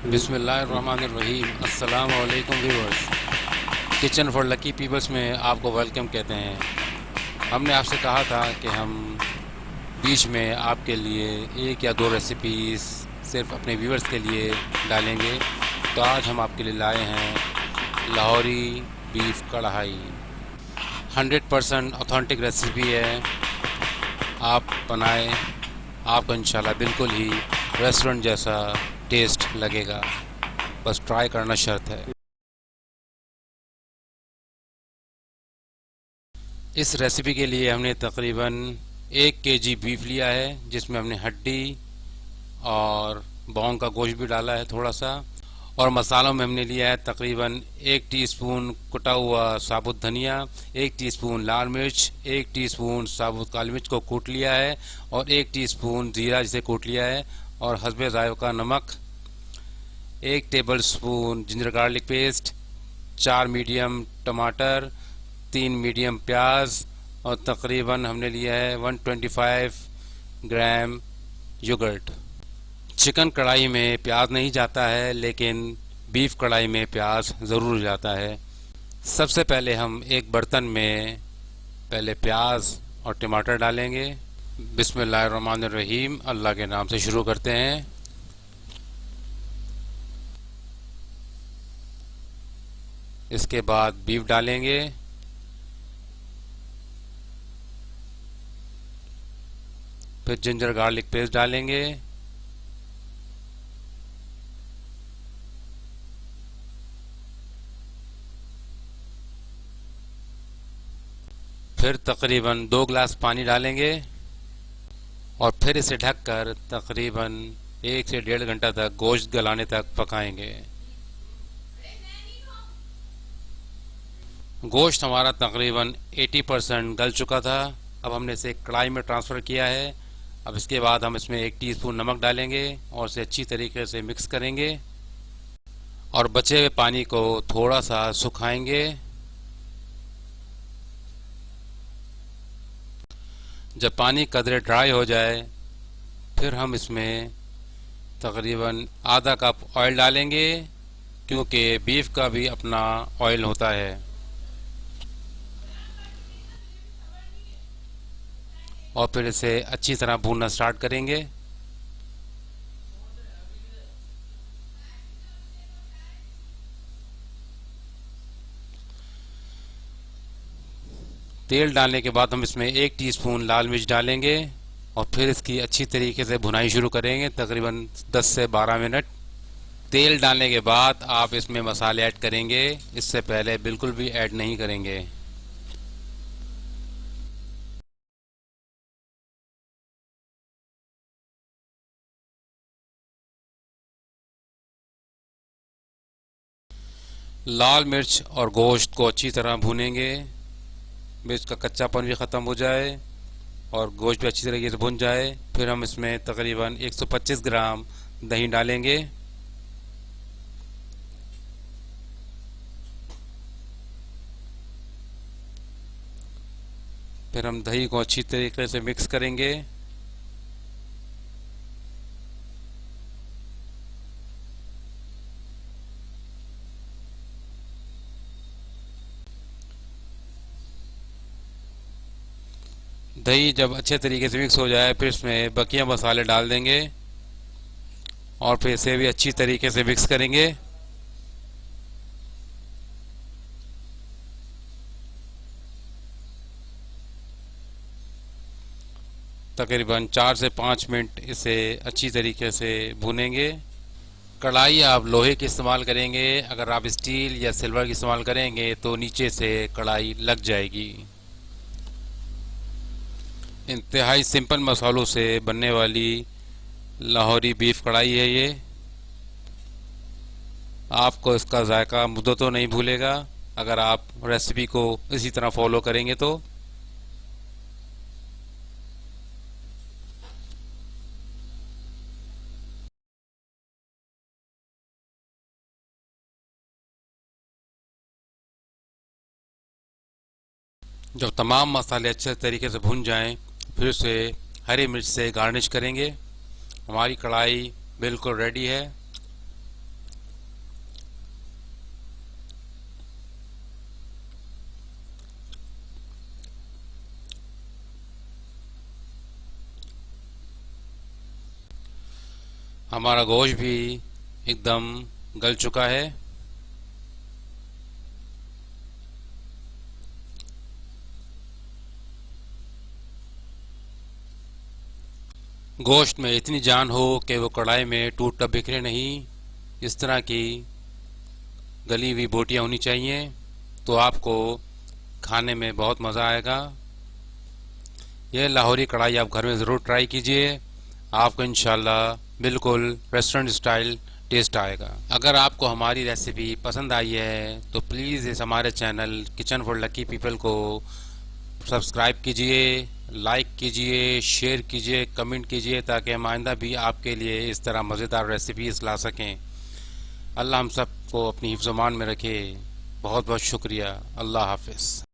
बिस्मिल्लाहिर्रहमानिर्रहीम। अस्सलाम वालेकुम viewers. Kitchen for lucky peoples में आपको वेलकम कहते हैं। हमने आपसे कहा था कि हम बीच में आपके लिए एक या दो रेसिपीज़ सिर्फ अपने व्यूअर्स के लिए डालेंगे। तो आज हम आपके लिए लाए हैं लाहौरी बीफ कढ़ाई। 100% ऑथेंटिक रेसिपी है। आप बनाएं, आपको इंशाल्लाह बिल्कुल ही रेस्टोरेंट जैसा टेस्ट लगेगा। बस ट्राई करना शर्त है। इस रेसिपी के लिए हमने तकरीबन 1 केजी बीफ लिया है, जिसमें हमने हड्डी और बोन का गोश्त भी डाला है थोड़ा सा। और मसालों में हमने लिया है तकरीबन 1 टीस्पून कुटा हुआ साबुत धनिया, 1 टीस्पून लाल मिर्च, 1 टीस्पून साबुत काली मिर्च को कूट लिया है, और 1 टीस्पून ज़ीरा जिसे कूट लिया है, और हस्बे ज़ायक़ा नमक, 1 table spoon ginger garlic paste, 4 medium टमाटर, 3 मीडियम प्याज, और तकरीबन हमने लिया है 125 ग्राम योगर्ट। चिकन कढ़ाई में प्याज नहीं जाता है, लेकिन बीफ कढ़ाई में प्याज ज़रूर जाता है। सबसे पहले हम एक बर्तन में पहले प्याज और टमाटर डालेंगे। बिस्मिल्लाहिर्रहमानिर्रहीम, अल्लाह के नाम से शुरू करते हैं। इसके बाद बीफ डालेंगे। फिर जिंजर गार्लिक पेस्ट डालेंगे। फिर तकरीबन 2 गिलास पानी डालेंगे, और फिर इसे ढककर तकरीबन 1 से 1.5 घंटा तक गोश्त गलाने तक पकाएंगे। गोश्त हमारा तकरीबन 80% गल चुका था। अब हमने इसे कढ़ाई में ट्रांसफ़र किया है। अब इसके बाद हम इसमें 1 टीस्पून नमक डालेंगे और इसे अच्छी तरीके से मिक्स करेंगे, और बचे हुए पानी को थोड़ा सा सुखाएंगे। जब पानी कदरे ड्राई हो जाए, फिर हम इसमें तकरीबन आधा कप ऑयल डालेंगे, क्योंकि बीफ का भी अपना ऑयल होता है। और फिर इसे अच्छी तरह भूनना स्टार्ट करेंगे। तेल डालने के बाद हम इसमें 1 टीस्पून लाल मिर्च डालेंगे, और फिर इसकी अच्छी तरीके से भुनाई शुरू करेंगे तकरीबन 10 से 12 मिनट। तेल डालने के बाद आप इसमें मसाले ऐड करेंगे, इससे पहले बिल्कुल भी ऐड नहीं करेंगे। लाल मिर्च और गोश्त को अच्छी तरह भूनेंगे। मिर्च का कच्चापन भी ख़त्म हो जाए और गोश्त भी अच्छी तरीके से भुन जाए। फिर हम इसमें तकरीबन 125 ग्राम दही डालेंगे। फिर हम दही को अच्छी तरीके से मिक्स करेंगे। दही जब अच्छे तरीके से मिक्स हो जाए, फिर इसमें बकिया मसाले डाल देंगे, और फिर इसे भी अच्छी तरीके से मिक्स करेंगे। तकरीबन 4 से 5 मिनट इसे अच्छी तरीके से भूनेंगे। कढ़ाई आप लोहे की इस्तेमाल करेंगे। अगर आप स्टील या सिल्वर की इस्तेमाल करेंगे तो नीचे से कढ़ाई लग जाएगी। इंतहाई सिंपल मसालों से बनने वाली लाहौरी बीफ कढ़ाई है ये। आपको इसका जायका मुद्दतों नहीं भूलेगा अगर आप रेसिपी को इसी तरह फॉलो करेंगे तो। जब तमाम मसाले अच्छे तरीके से भुन जाएं, फिर से हरी मिर्च से गार्निश करेंगे। हमारी कढ़ाई बिल्कुल रेडी है। हमारा गोश्त भी एकदम गल चुका है। गोश्त में इतनी जान हो कि वो कढ़ाई में टूट कर बिखरे नहीं, इस तरह की गली हुई बोटियां होनी चाहिए, तो आपको खाने में बहुत मज़ा आएगा। यह लाहौरी कढ़ाई आप घर में ज़रूर ट्राई कीजिए, आपको इंशाल्लाह बिल्कुल रेस्टोरेंट स्टाइल टेस्ट आएगा। अगर आपको हमारी रेसिपी पसंद आई है तो प्लीज़ इस हमारे channel kitchen for lucky people को सब्सक्राइब कीजिए, लाइक कीजिए, शेयर कीजिए, कमेंट कीजिए, ताकि हम आइंदा भी आपके लिए इस तरह मज़ेदार रेसिपीज़ ला सकें। अल्लाह हम सबको अपनी हिफ्ज़-ओ-मान में रखे। बहुत बहुत शुक्रिया। अल्लाह हाफ़िज़।